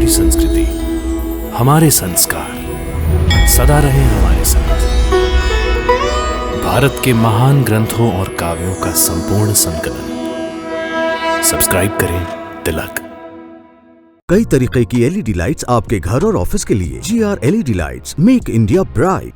हमारी संस्कृति, हमारे संस्कार सदा रहे हमारे साथ। भारत के महान ग्रंथों और काव्यों का संपूर्ण संकलन। सब्सक्राइब करें तिलक। कई तरीके की एलईडी लाइट्स आपके घर और ऑफिस के लिए। GR LED lights, make India bright.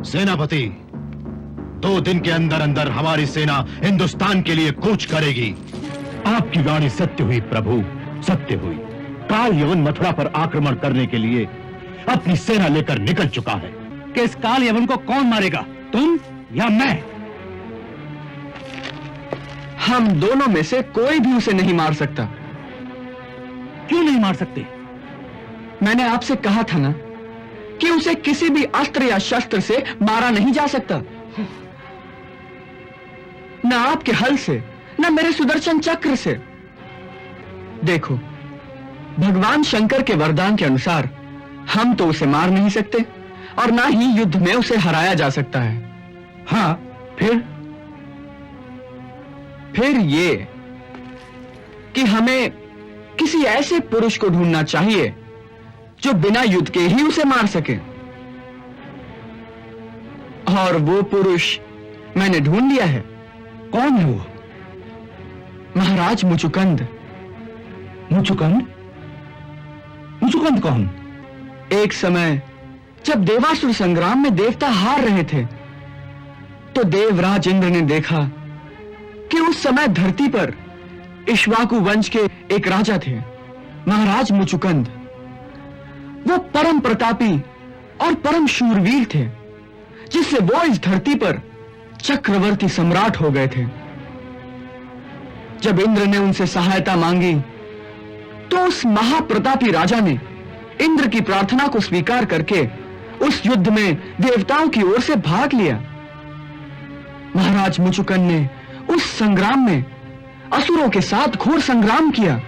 सेनापति, 2 दिन के अंदर अंदर हमारी सेना हिंदुस्तान के लिए कूच करेगी। आपकी वाणी सत्य हुई प्रभु, सत्य हुई। काल यवन मथुरा पर आक्रमण करने के लिए अपनी सेना लेकर निकल चुका है। कि इस काल यवन को कौन मारेगा, तुम या मैं? हम दोनों में से कोई भी उसे नहीं मार सकता। क्यों नहीं मार सकते? मैंने आपसे कहा था ना कि उसे किसी भी अस्त्र या शस्त्र से मारा नहीं जा सकता। न आपके हल से, न मेरे सुदर्शन चक्र से। देखो, भगवान शंकर के वरदान के अनुसार हम तो उसे मार नहीं सकते और ना ही युद्ध में उसे हराया जा सकता है। हाँ, फिर ये कि हमें किसी ऐसे पुरुष को ढूंढना चाहिए जो बिना युद्ध के ही उसे मार सके। और वो पुरुष मैंने ढूंढ लिया है। कौन है वो? महाराज मुचुकंद। मुचुकंद? मुचुकंद कौन? एक समय जब देवासुर संग्राम में देवता हार रहे थे, तो देवराज इंद्र ने देखा कि उस समय धरती पर इक्ष्वाकु वंश के एक राजा थे, महाराज मुचुकंद। वो परम प्रतापी और परम शूरवीर थे, जिससे वो इस धरती पर चक्रवर्ती सम्राट हो गए थे। जब इंद्र ने उनसे सहायता मांगी, तो उस महाप्रतापी राजा ने इंद्र की प्रार्थना को स्वीकार करके उस युद्ध में देवताओं की ओर से भाग लिया। महाराज मुचुकंद ने उस संग्राम में असुरों के साथ घोर संग्राम किया।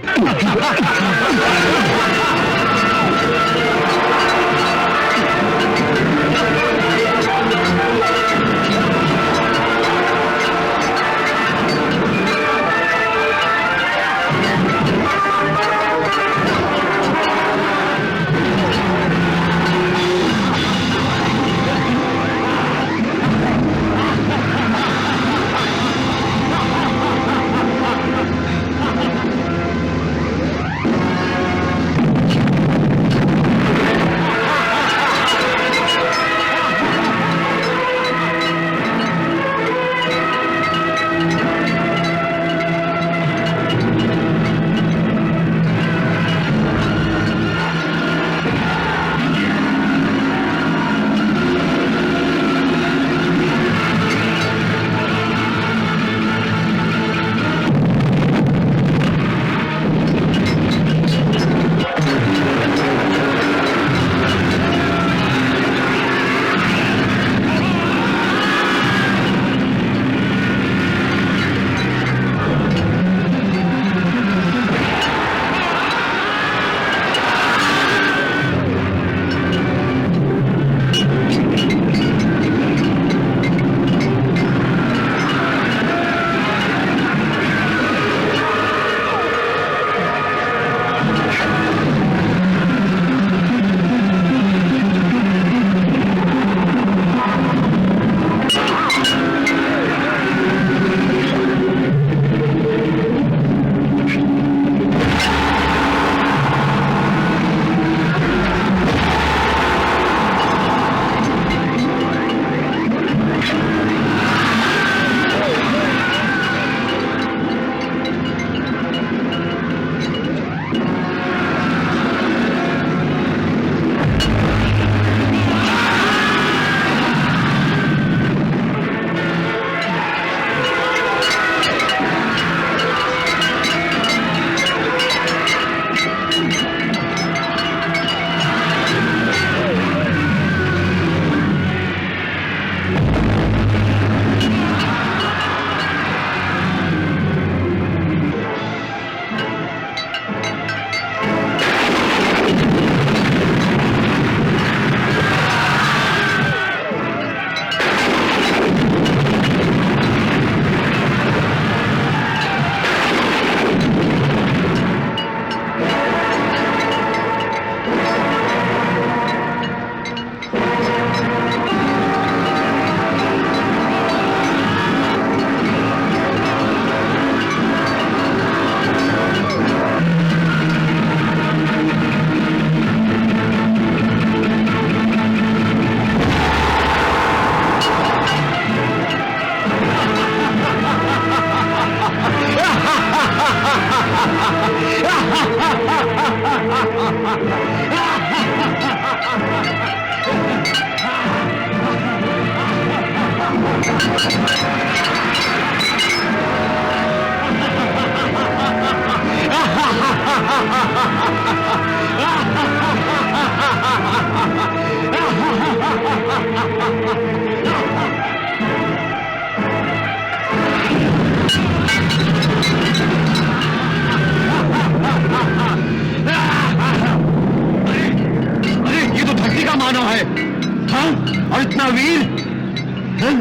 मानव है? हाँ, और इतना वीर? हाँ?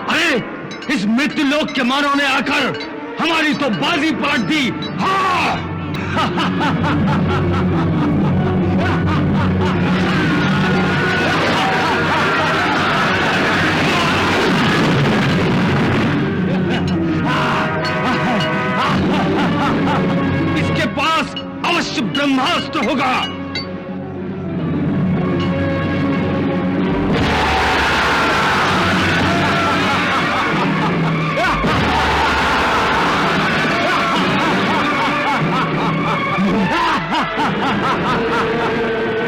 अरे, इस मृत्यु लोक के मानव ने आकर हमारी तो बाजी पाट दी। हाँ! इसके पास अवश्य ब्रह्मास्त्र होगा।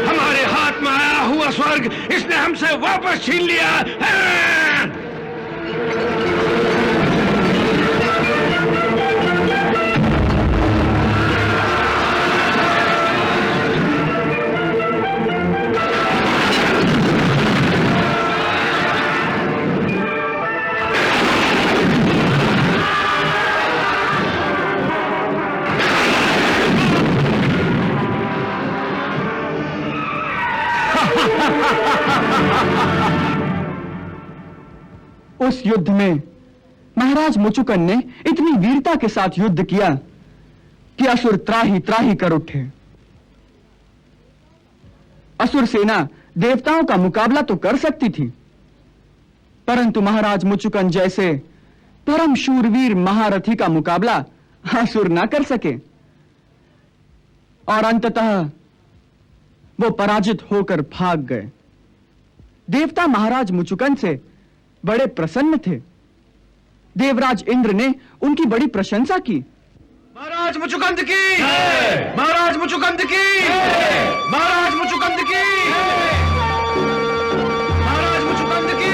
हमारे हाथ में आया हुआ स्वर्ग इसने हमसे वापस छीन लिया है। उस युद्ध में महाराज मुचुकन ने इतनी वीरता के साथ युद्ध किया कि असुर त्राही त्राही कर उठे। असुर सेना देवताओं का मुकाबला तो कर सकती थी, परंतु महाराज मुचुकन जैसे परम शूरवीर महारथी का मुकाबला असुर ना कर सके और अंततः वो पराजित होकर भाग गए। देवता महाराज मुचुकन से बड़े प्रसन्न थे। देवराज इंद्र ने उनकी बड़ी प्रशंसा की। महाराज मुचुकंद की, महाराज मुचुकंद की, महाराज मुचुकंद की, महाराज मुचुकंद की,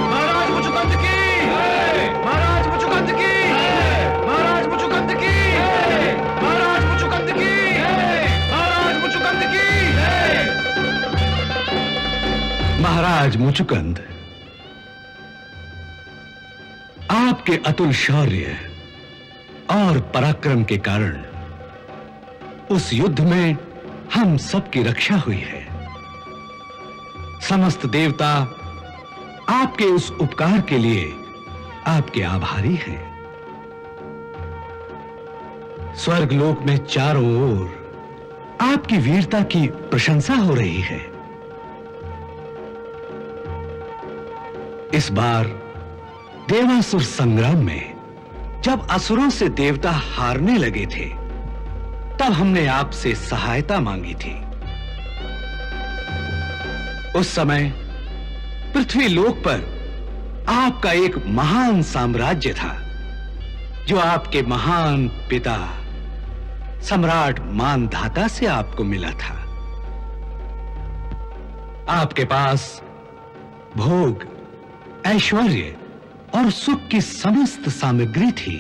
महाराज मुचुकंद की, महाराज मुचुकंद की, महाराज मुचुकंद की, महाराज मुचुकंद की, महाराज मुचुकंद की। महाराज मुचुकंद, आपके अतुल शौर्य और पराक्रम के कारण उस युद्ध में हम सबकी रक्षा हुई है। समस्त देवता आपके उस उपकार के लिए आपके आभारी हैं। स्वर्गलोक में चारों ओर आपकी वीरता की प्रशंसा हो रही है। इस बार देवासुर संग्राम में जब असुरों से देवता हारने लगे थे, तब हमने आपसे सहायता मांगी थी। उस समय पृथ्वी लोक पर आपका एक महान साम्राज्य था, जो आपके महान पिता सम्राट मानधाता से आपको मिला था। आपके पास भोग, ऐश्वर्य और सुख की समस्त सामग्री थी,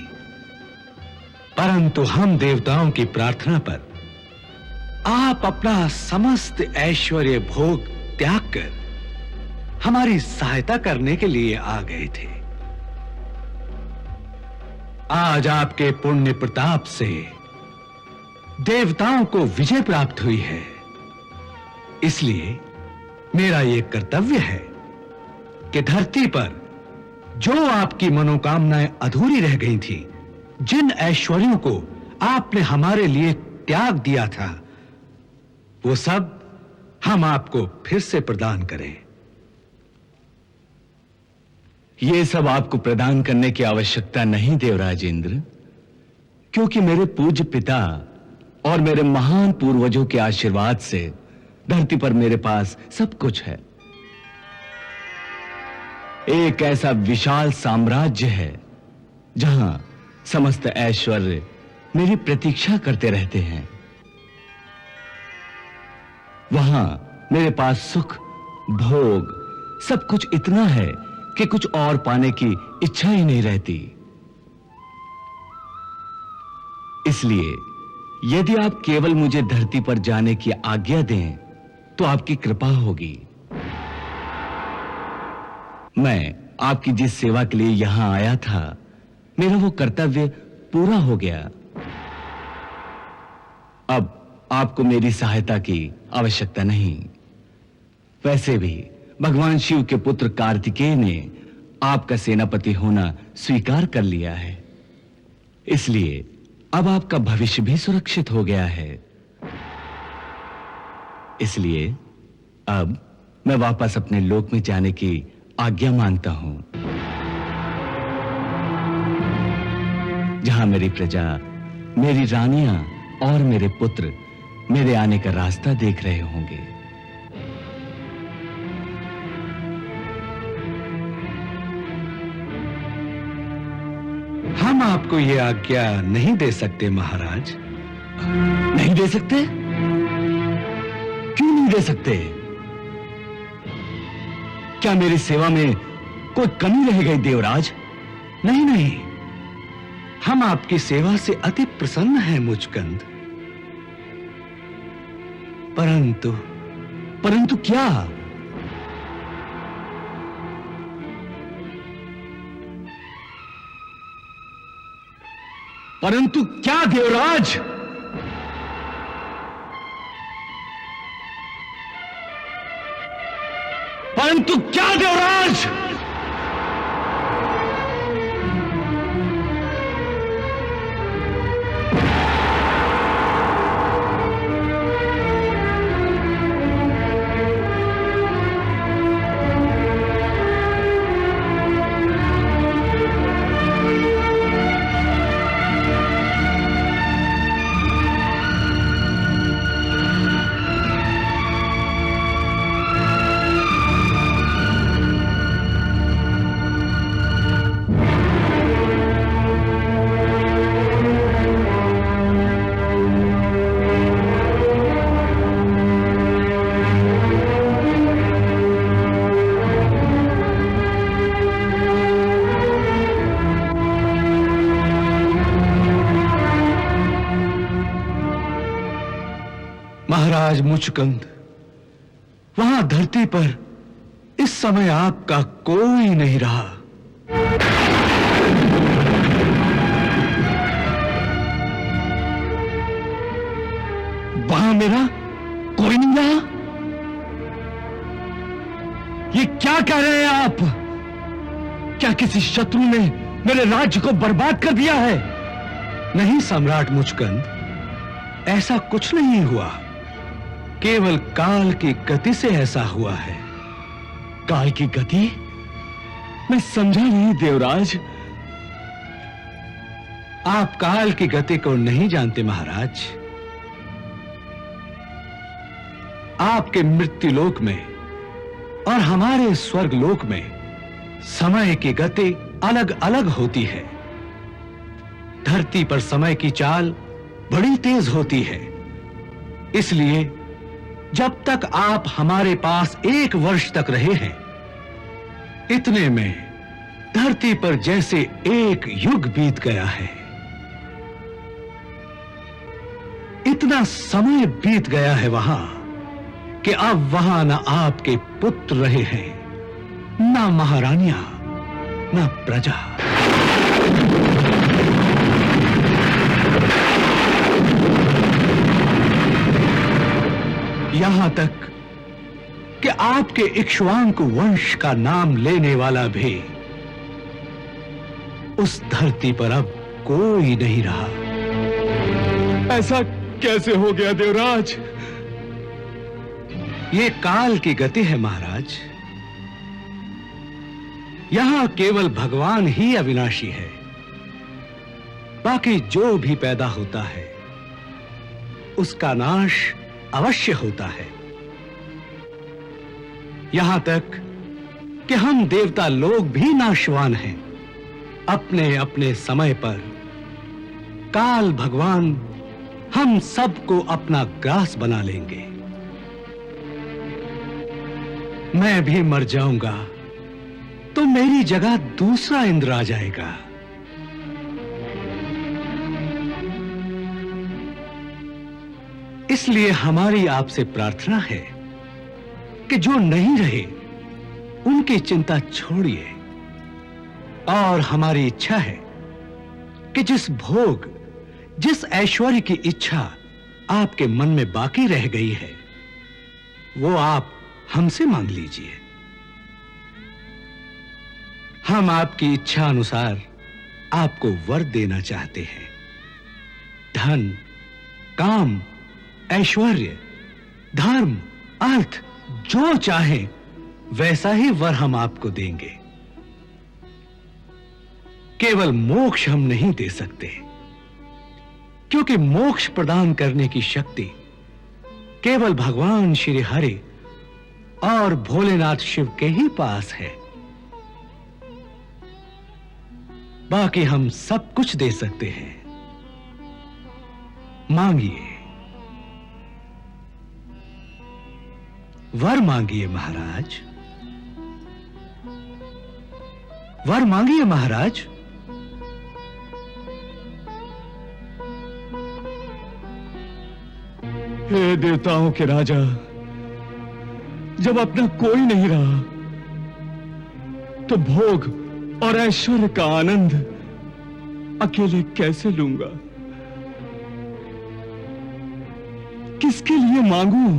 परंतु हम देवताओं की प्रार्थना पर आप अपना समस्त ऐश्वर्य भोग त्याग कर हमारी सहायता करने के लिए आ गए थे। आज आपके पुण्य प्रताप से देवताओं को विजय प्राप्त हुई है, इसलिए मेरा यह कर्तव्य है कि धरती पर जो आपकी मनोकामनाएं अधूरी रह गई थी, जिन ऐश्वर्यों को आपने हमारे लिए त्याग दिया था, वो सब हम आपको फिर से प्रदान करें। ये सब आपको प्रदान करने की आवश्यकता नहीं देवराज इंद्र, क्योंकि मेरे पूज्य पिता और मेरे महान पूर्वजों के आशीर्वाद से धरती पर मेरे पास सब कुछ है। एक ऐसा विशाल साम्राज्य है जहां समस्त ऐश्वर्य मेरी प्रतीक्षा करते रहते हैं। वहां मेरे पास सुख, भोग, सब कुछ इतना है कि कुछ और पाने की इच्छा ही नहीं रहती। इसलिए यदि आप केवल मुझे धरती पर जाने की आज्ञा दें तो आपकी कृपा होगी। मैं आपकी जिस सेवा के लिए यहां आया था, मेरा वो कर्तव्य पूरा हो गया। अब आपको मेरी सहायता की आवश्यकता नहीं। वैसे भी भगवान शिव के पुत्र कार्तिकेय ने आपका सेनापति होना स्वीकार कर लिया है, इसलिए अब आपका भविष्य भी सुरक्षित हो गया है। इसलिए अब मैं वापस अपने लोक में जाने की आज्ञा मांगता हूं, जहां मेरी प्रजा, मेरी रानियां और मेरे पुत्र मेरे आने का रास्ता देख रहे होंगे। हम आपको ये आज्ञा नहीं दे सकते महाराज। नहीं दे सकते? क्यों नहीं दे सकते? क्या मेरी सेवा में कोई कमी रह गई देवराज? नहीं नहीं, हम आपकी सेवा से अति प्रसन्न हैं मुचकंद। परंतु क्या? परंतु क्या देवराज? परंतु क्या देवराज? महाराज मुचकंद, वहां धरती पर इस समय आपका कोई नहीं रहा। वहां मेरा कोई नहीं रहा? ये क्या कह रहे हैं आप? क्या किसी शत्रु ने मेरे राज्य को बर्बाद कर दिया है? नहीं सम्राट मुचकंद, ऐसा कुछ नहीं हुआ। केवल काल की गति से ऐसा हुआ है। काल की गति? मैं समझा नहीं देवराज। आप काल की गति को नहीं जानते महाराज। आपके मृत्युलोक में और हमारे स्वर्गलोक में समय की गति अलग अलग होती है। धरती पर समय की चाल बड़ी तेज होती है। इसलिए जब तक आप हमारे पास 1 वर्ष तक रहे हैं, इतने में धरती पर जैसे 1 युग बीत गया है। इतना समय बीत गया है वहां कि अब वहां न आपके पुत्र रहे हैं, न महारानियां, न प्रजा। यहां तक कि आपके इक्ष्वाकु वंश का नाम लेने वाला भी उस धरती पर अब कोई नहीं रहा। ऐसा कैसे हो गया देवराज? ये काल की गति है महाराज। यहां केवल भगवान ही अविनाशी है। बाकी जो भी पैदा होता है उसका नाश अवश्य होता है। यहां तक कि हम देवता लोग भी नाशवान हैं। अपने अपने समय पर काल भगवान हम सबको अपना ग्रास बना लेंगे। मैं भी मर जाऊंगा तो मेरी जगह दूसरा इंद्र आ जाएगा। इसलिए हमारी आपसे प्रार्थना है कि जो नहीं रहे उनकी चिंता छोड़िए, और हमारी इच्छा है कि जिस भोग, जिस ऐश्वर्य की इच्छा आपके मन में बाकी रह गई है वो आप हमसे मांग लीजिए। हम आपकी इच्छा अनुसार आपको वर देना चाहते हैं। धन, काम, ऐश्वर्य, धर्म, अर्थ, जो चाहे वैसा ही वर हम आपको देंगे। केवल मोक्ष हम नहीं दे सकते, क्योंकि मोक्ष प्रदान करने की शक्ति केवल भगवान श्री हरि और भोलेनाथ शिव के ही पास है। बाकी हम सब कुछ दे सकते हैं। मांगिए, वर मांगिए महाराज, वर मांगिए महाराज। हे देवताओं के राजा, जब अपना कोई नहीं रहा तो भोग और ऐश्वर्य का आनंद अकेले कैसे लूंगा? किसके लिए मांगूं?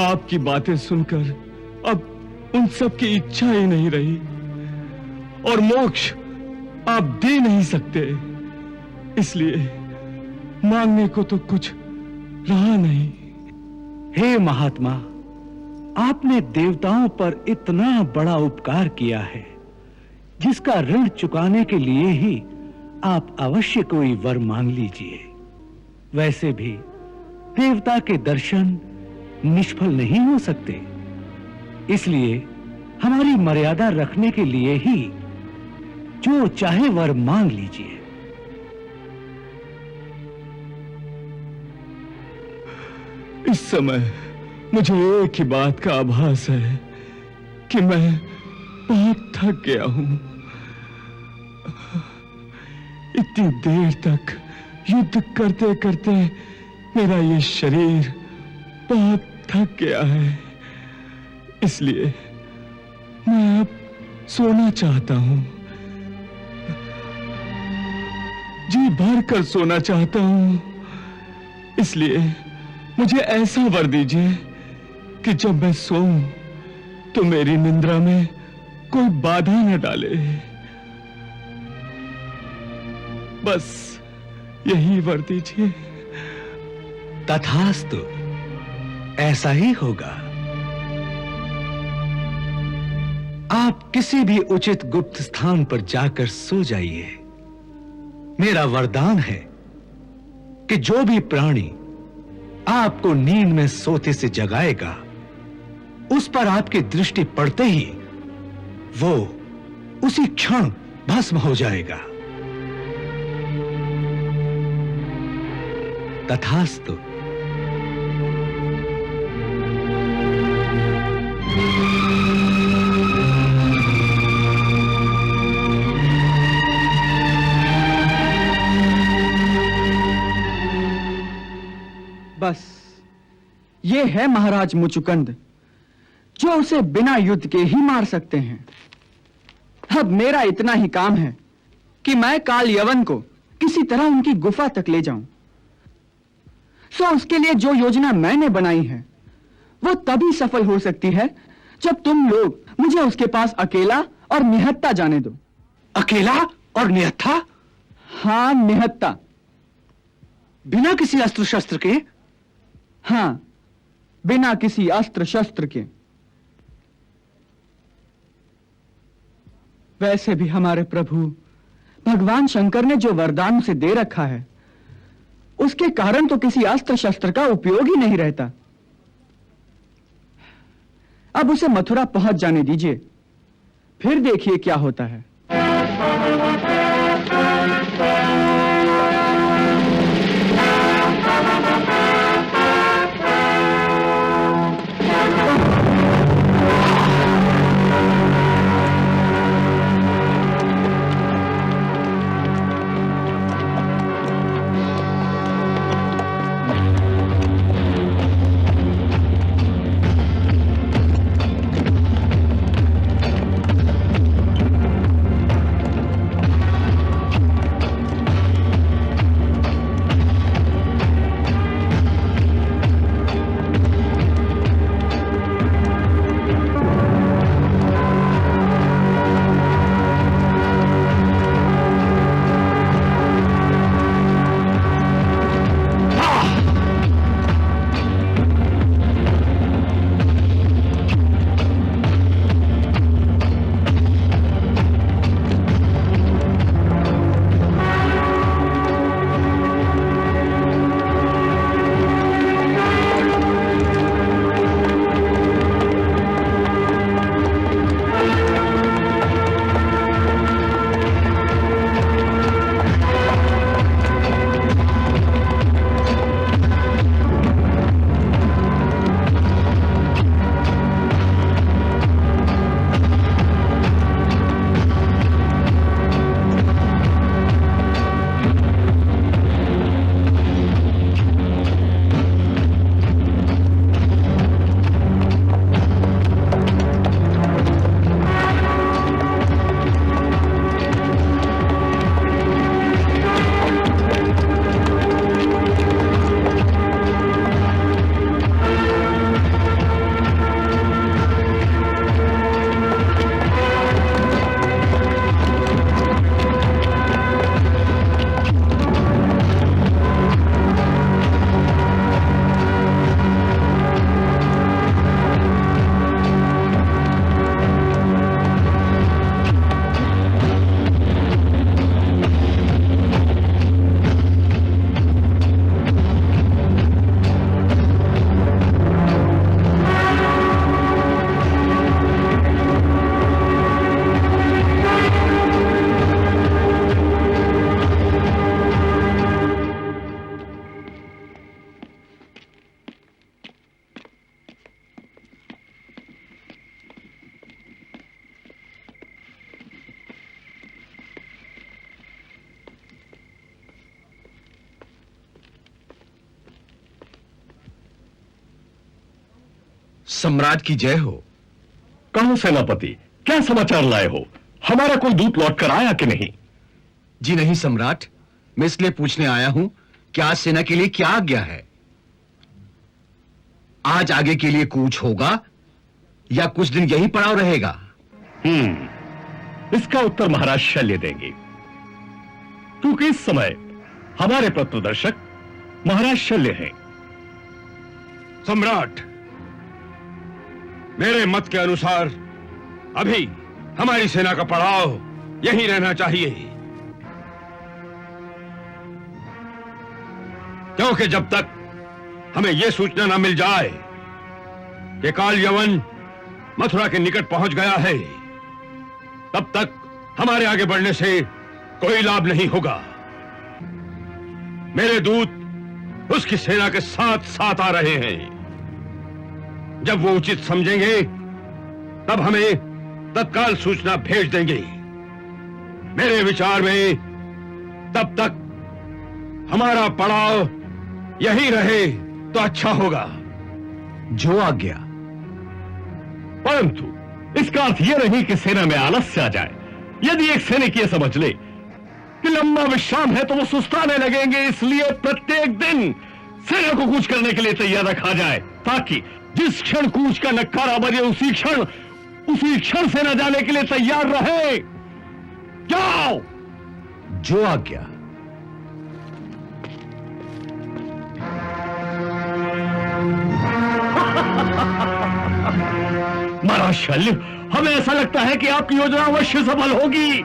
आपकी बातें सुनकर अब उन सब की इच्छा ही नहीं रही, और मोक्ष आप दे नहीं सकते, इसलिए मांगने को तो कुछ रहा नहीं। हे महात्मा, आपने देवताओं पर इतना बड़ा उपकार किया है, जिसका ऋण चुकाने के लिए ही आप अवश्य कोई वर मांग लीजिए। वैसे भी देवता के दर्शन निष्फल नहीं हो सकते, इसलिए हमारी मर्यादा रखने के लिए ही जो चाहे वर मांग लीजिए। इस समय मुझे एक ही बात का आभास है कि मैं बहुत थक गया हूं। इतनी देर तक युद्ध करते करते मेरा ये शरीर बहुत थक गया है, इसलिए मैं अब सोना चाहता हूं, जी भर कर सोना चाहता हूं। इसलिए मुझे ऐसा वर दीजिए कि जब मैं सोऊं तो मेरी निंद्रा में कोई बाधा न डाले। बस यही वर दीजिए। तथास्तु, ऐसा ही होगा। आप किसी भी उचित गुप्त स्थान पर जाकर सो जाइए। मेरा वरदान है कि जो भी प्राणी आपको नींद में सोते से जगाएगा, उस पर आपकी दृष्टि पड़ते ही वो उसी क्षण भस्म हो जाएगा। तथास्तु। बस ये है महाराज मुचुकुंद, जो उसे बिना युद्ध के ही मार सकते हैं। अब मेरा इतना ही काम है कि मैं काल यवन को किसी तरह उनकी गुफा तक ले जाऊं। सो उसके लिए जो योजना मैंने बनाई है वो तभी सफल हो सकती है जब तुम लोग मुझे उसके पास अकेला और निहत्था जाने दो। अकेला और निहत्था? हाँ, निहत्था। बिना किसी अस्त्र शस्त्र के? हां, बिना किसी अस्त्र शस्त्र के। वैसे भी हमारे प्रभु भगवान शंकर ने जो वरदान उसे दे रखा है, उसके कारण तो किसी अस्त्र शस्त्र का उपयोग ही नहीं रहता। अब उसे मथुरा पहुंच जाने दीजिए, फिर देखिए क्या होता है। सम्राट की जय हो। कहो सेनापति, क्या समाचार लाए हो? हमारा कोई दूत लौट कर आया कि नहीं? जी नहीं सम्राट, मैं इसलिए पूछने आया हूं कि आज सेना के लिए क्या आज्ञा है। आज आगे के लिए कूच होगा या कुछ दिन यही पड़ाव रहेगा? इसका उत्तर महाराज शल्य देंगे, क्योंकि इस समय हमारे पथप्रदर्शक महाराज शल्य हैं। सम्राट, मेरे मत के अनुसार अभी हमारी सेना का पड़ाव यहीं रहना चाहिए, क्योंकि जब तक हमें यह सूचना न मिल जाए कि काल यवन मथुरा के निकट पहुंच गया है, तब तक हमारे आगे बढ़ने से कोई लाभ नहीं होगा। मेरे दूत उसकी सेना के साथ साथ आ रहे हैं। जब वो उचित समझेंगे तब हमें तत्काल सूचना भेज देंगे। मेरे विचार में तब तक हमारा पड़ाव यहीं रहे तो अच्छा होगा। जो आज्ञा। परंतु इसका अर्थ यह नहीं कि सेना में आलस्य आ जाए। यदि एक सैनिक यह समझ ले कि लंबा विश्राम है तो वो सुस्ताने लगेंगे, इसलिए प्रत्येक दिन सेना को कूच करने के लिए तैयार रखा जाए, ताकि जिस क्षण कूच का नक्कारा बजे उसी क्षण सेना जाने के लिए तैयार रहे। जाओ। जो आज्ञा। महाराज शल्य, हमें ऐसा लगता है कि आपकी योजना अवश्य सफल होगी।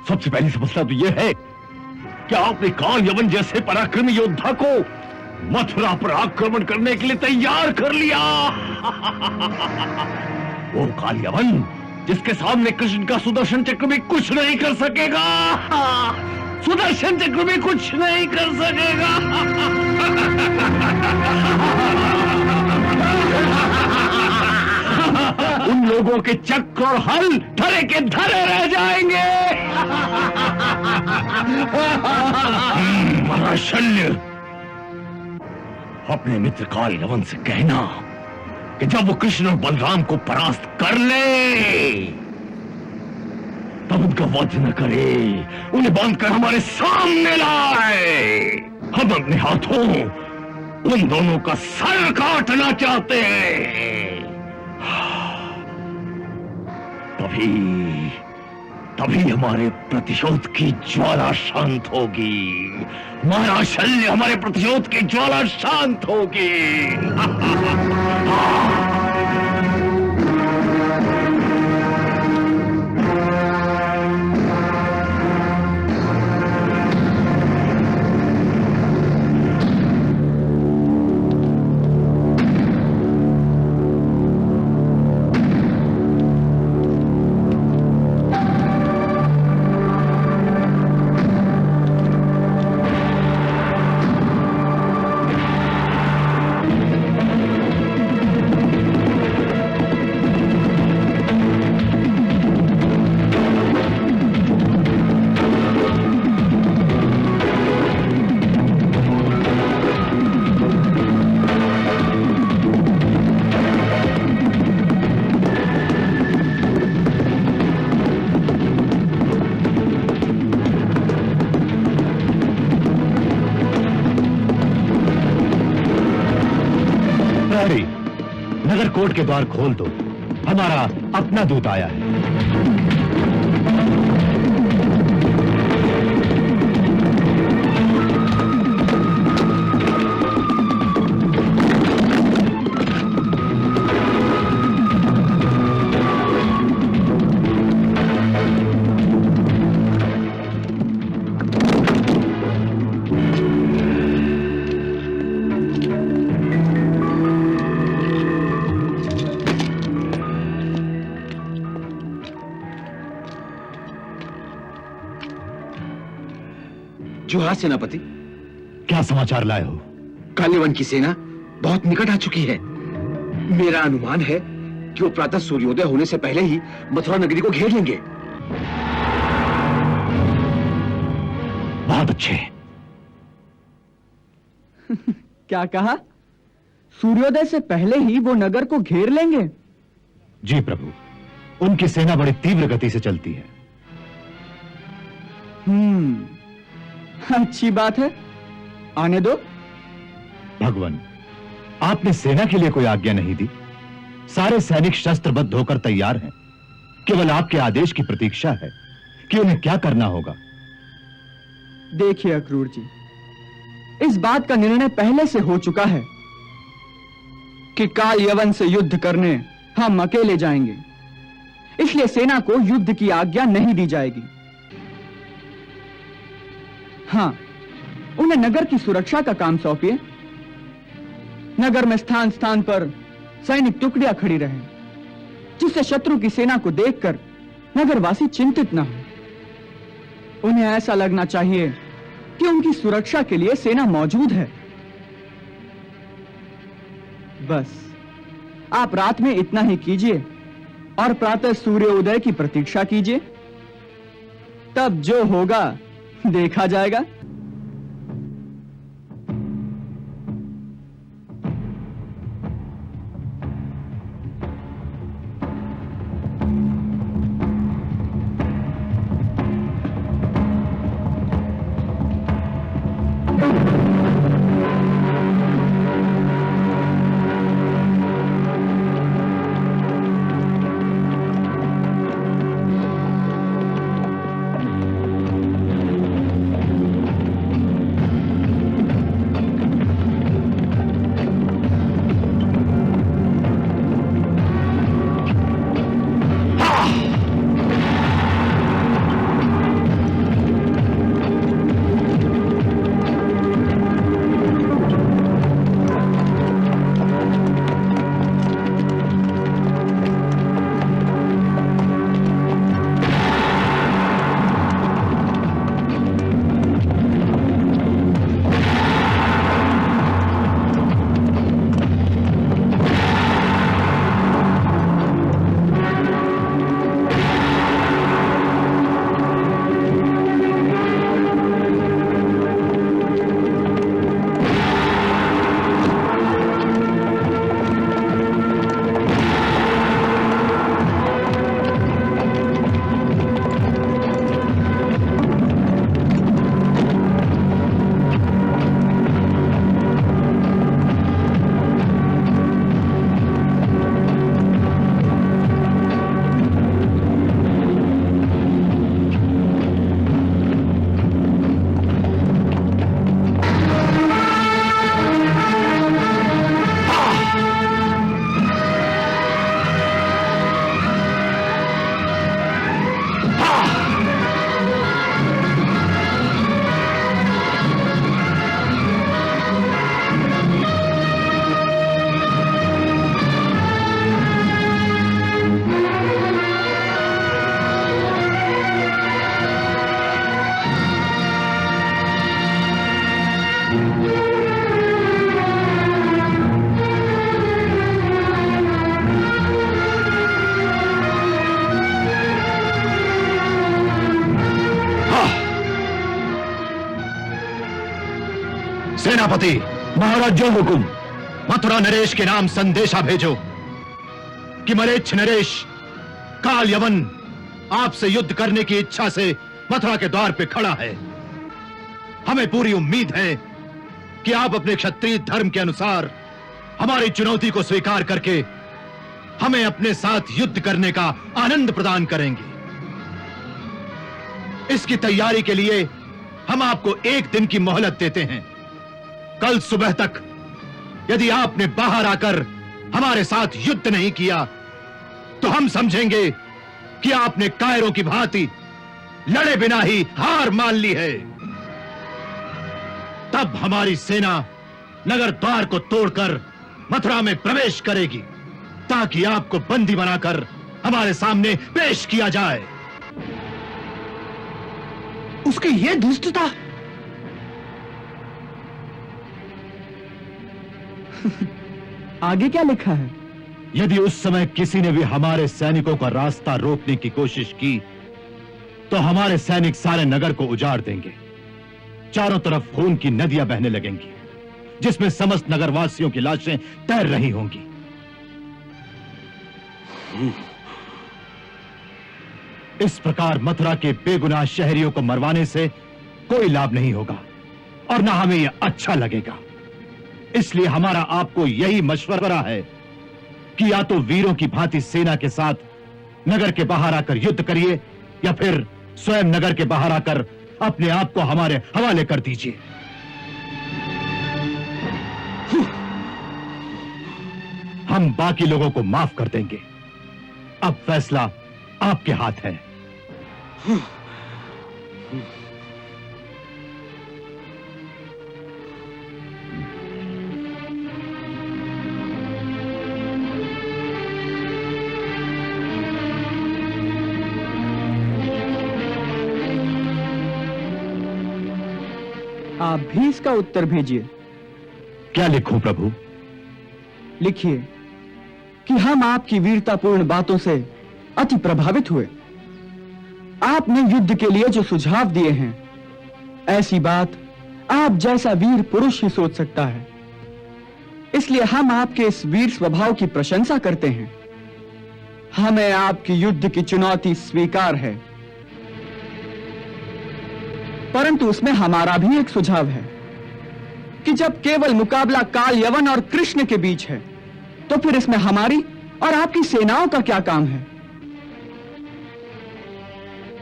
सबसे पहली समस्या तो यह है कि आपने काल यवन जैसे पराक्रमी योद्धा को मथुरा पर आक्रमण करने के लिए तैयार कर लिया। वो काल यवन जिसके सामने कृष्ण का सुदर्शन चक्र भी कुछ नहीं कर सकेगा। सुदर्शन चक्र भी कुछ नहीं कर सकेगा। उन लोगों के चक्र और हल धरे के धरे रह जाएंगे। महाराज शल्य, अपने मित्र काल यवन से कहना कि जब वो कृष्ण और बलराम को परास्त कर ले तब उनका वध न करे, उन्हें बांधकर हमारे सामने लाए। हम अपने हाथों उन दोनों का सर काटना चाहते हैं। तभी हमारे प्रतिशोध की ज्वाला शांत होगी। महाराज शल्य, हमारे प्रतिशोध की ज्वाला शांत होगी। नगर कोट के द्वार खोल दो, हमारा अपना दूत आया है। जोहार सेनापति। क्या समाचार लाए हो? काल्यवन की सेना बहुत निकट आ चुकी है। मेरा अनुमान है कि वो प्रातः सूर्योदय होने से पहले ही मथुरा नगरी को घेर लेंगे। बहुत अच्छे। क्या कहा? सूर्योदय से पहले ही वो नगर को घेर लेंगे। जी प्रभु, उनकी सेना बड़ी तीव्र गति से चलती है। अच्छी बात है, आने दो। भगवान, आपने सेना के लिए कोई आज्ञा नहीं दी। सारे सैनिक शस्त्रबद्ध होकर तैयार हैं। केवल आपके आदेश की प्रतीक्षा है कि उन्हें क्या करना होगा। देखिए अक्रूर जी, इस बात का निर्णय पहले से हो चुका है कि काल यवन से युद्ध करने हम अकेले जाएंगे। इसलिए सेना को युद्ध की आज्ञा नहीं दी जाएगी। हां, उन्हें नगर की सुरक्षा का काम सौंपिए। नगर में स्थान स्थान पर सैनिक टुकड़ियां खड़ी रहें, जिससे शत्रु की सेना को देखकर नगरवासी चिंतित न हो। उन्हें ऐसा लगना चाहिए कि उनकी सुरक्षा के लिए सेना मौजूद है। बस आप रात में इतना ही कीजिए और प्रातः सूर्योदय की प्रतीक्षा कीजिए। तब जो होगा देखा जाएगा। सेनापति महाराज, जो हुकुम। मथुरा नरेश के नाम संदेशा भेजो कि मलेच्छ नरेश काल यवन आपसे युद्ध करने की इच्छा से मथुरा के द्वार पे खड़ा है। हमें पूरी उम्मीद है कि आप अपने क्षत्रिय धर्म के अनुसार हमारी चुनौती को स्वीकार करके हमें अपने साथ युद्ध करने का आनंद प्रदान करेंगे। इसकी तैयारी के लिए हम आपको 1 दिन की मोहलत देते हैं। कल सुबह तक यदि आपने बाहर आकर हमारे साथ युद्ध नहीं किया तो हम समझेंगे कि आपने कायरों की भांति लड़े बिना ही हार मान ली है। तब हमारी सेना नगर द्वार को तोड़कर मथुरा में प्रवेश करेगी ताकि आपको बंदी बनाकर हमारे सामने पेश किया जाए। उसकी ये धृष्टता! आगे क्या लिखा है? यदि उस समय किसी ने भी हमारे सैनिकों का रास्ता रोकने की कोशिश की तो हमारे सैनिक सारे नगर को उजाड़ देंगे। चारों तरफ खून की नदियां बहने लगेंगी। जिसमें समस्त नगरवासियों की लाशें तैर रही होंगी। इस प्रकार मथुरा के बेगुनाह शहरियों को मरवाने से कोई लाभ नहीं होगा और ना हमें यह अच्छा लगेगा। इसलिए हमारा आपको यही मशवरा है कि या तो वीरों की भांति सेना के साथ नगर के बाहर आकर युद्ध करिए या फिर स्वयं नगर के बाहर आकर अपने आप को हमारे हवाले कर दीजिए। हम बाकी लोगों को माफ कर देंगे। अब फैसला आपके हाथ है। आप भी इसका उत्तर भेजिए। क्या लिखूं प्रभु? लिखिए कि हम आपकी वीरतापूर्ण बातों से अति प्रभावित हुए। आपने युद्ध के लिए जो सुझाव दिए हैं, ऐसी बात आप जैसा वीर पुरुष ही सोच सकता है। इसलिए हम आपके इस वीर स्वभाव की प्रशंसा करते हैं। हमें आपकी युद्ध की चुनौती स्वीकार है, परंतु उसमें हमारा भी एक सुझाव है कि जब केवल मुकाबला काल यवन और कृष्ण के बीच है, तो फिर इसमें हमारी और आपकी सेनाओं का क्या काम है?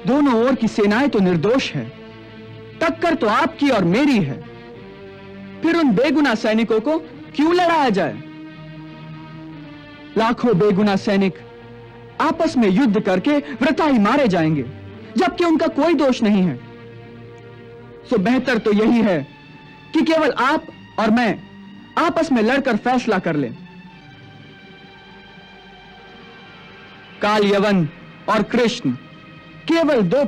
दोनों ओर की सेनाएं तो निर्दोष है, टक्कर तो आपकी और मेरी है। फिर उन बेगुनाह सैनिकों को क्यों लड़ाया जाए? लाखों बेगुनाह सैनिक आपस में युद्ध करके वृथा ही मारे जाएंगे, जबकि उनका कोई दोष नहीं है। सो बेहतर तो यही है कि केवल आप और मैं आपस में लड़कर फैसला कर लें। काल यवन और कृष्ण केवल दो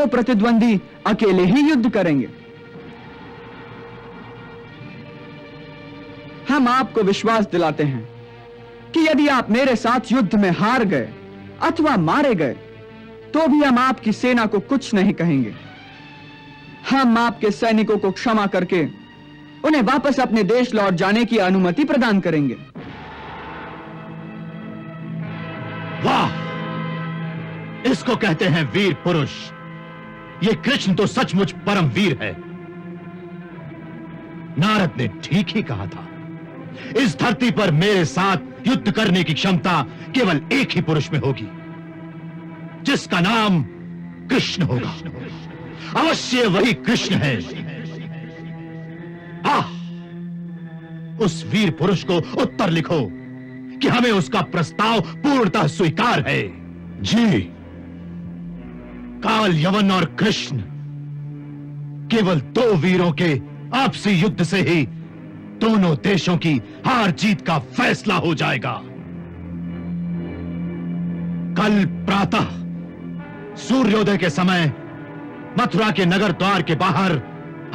प्रतिद्वंदी अकेले ही युद्ध करेंगे। हम आपको विश्वास दिलाते हैं कि यदि आप मेरे साथ युद्ध में हार गए अथवा मारे गए, तो भी हम आपकी सेना को कुछ नहीं कहेंगे। हम आपके सैनिकों को क्षमा करके उन्हें वापस अपने देश लौट जाने की अनुमति प्रदान करेंगे। वाह! इसको कहते हैं वीर पुरुष। ये कृष्ण तो सचमुच परम वीर है। नारद ने ठीक ही कहा था। इस धरती पर मेरे साथ युद्ध करने की क्षमता केवल एक ही पुरुष में होगी, जिसका नाम कृष्ण होगा। अवश्य वही कृष्ण है। उस वीर पुरुष को उत्तर लिखो कि हमें उसका प्रस्ताव पूर्णतः स्वीकार है। जी। काल यवन और कृष्ण केवल दो वीरों के आपसी युद्ध से ही दोनों देशों की हार जीत का फैसला हो जाएगा। कल प्रातः सूर्योदय के समय मथुरा के नगर द्वार के बाहर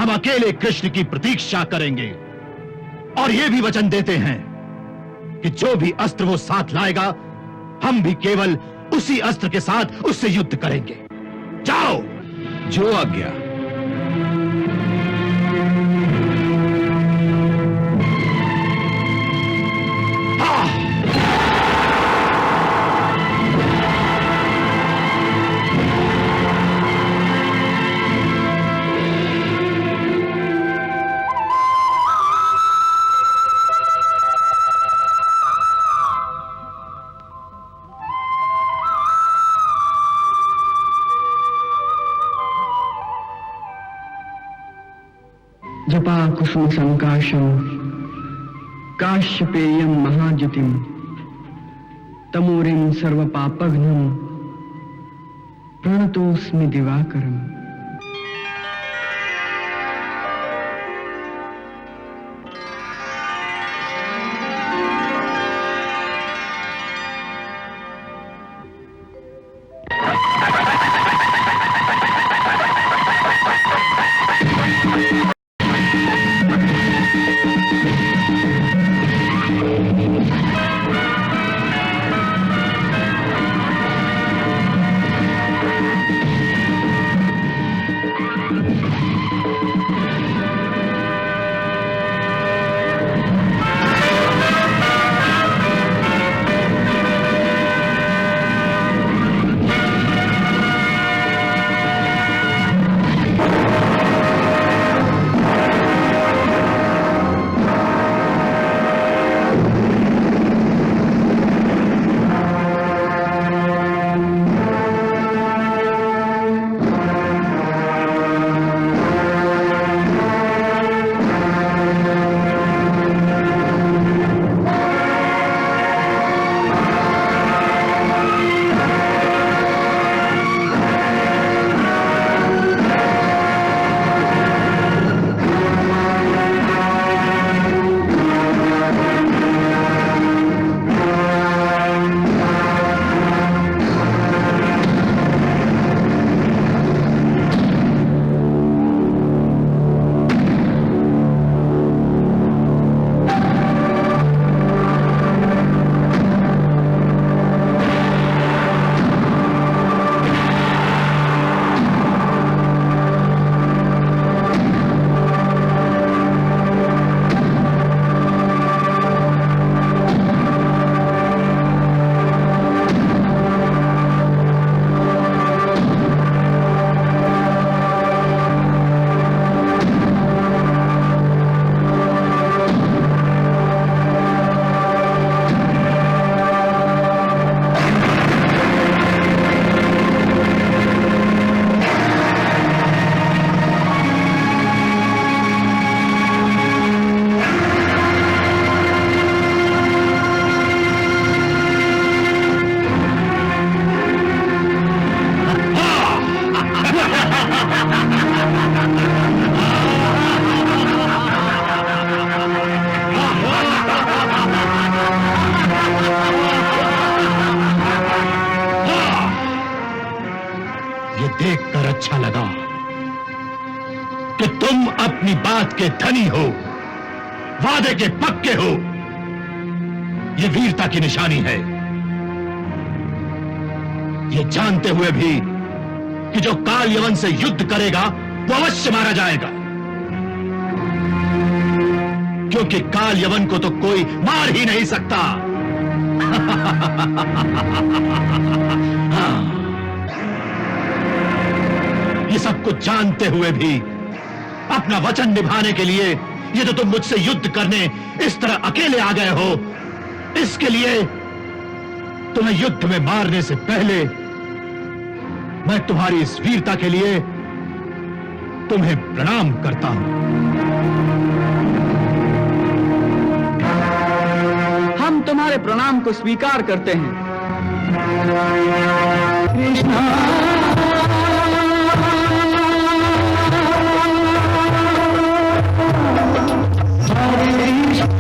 हम अकेले कृष्ण की प्रतीक्षा करेंगे और यह भी वचन देते हैं कि जो भी अस्त्र वो साथ लाएगा, हम भी केवल उसी अस्त्र के साथ उससे युद्ध करेंगे। जाओ। जो आज्ञा। जपा कुसुम संकाशम काश्यपेयम महाज्योतिम तमोरिम सर्वपापघ्नम प्रणतोस्मि दिवाकरम। के धनी हो, वादे के पक्के हो, ये वीरता की निशानी है। ये जानते हुए भी कि जो काल यवन से युद्ध करेगा वो अवश्य मारा जाएगा, क्योंकि काल यवन को तो कोई मार ही नहीं सकता। हाँ। ये सब कुछ जानते हुए भी अपना वचन निभाने के लिए ये तो तुम मुझसे युद्ध करने इस तरह अकेले आ गए हो, इसके लिए तुम्हें युद्ध में मारने से पहले मैं तुम्हारी इस वीरता के लिए तुम्हें प्रणाम करता हूं। हम तुम्हारे प्रणाम को स्वीकार करते हैं। कृष्णा हरे कृष्ण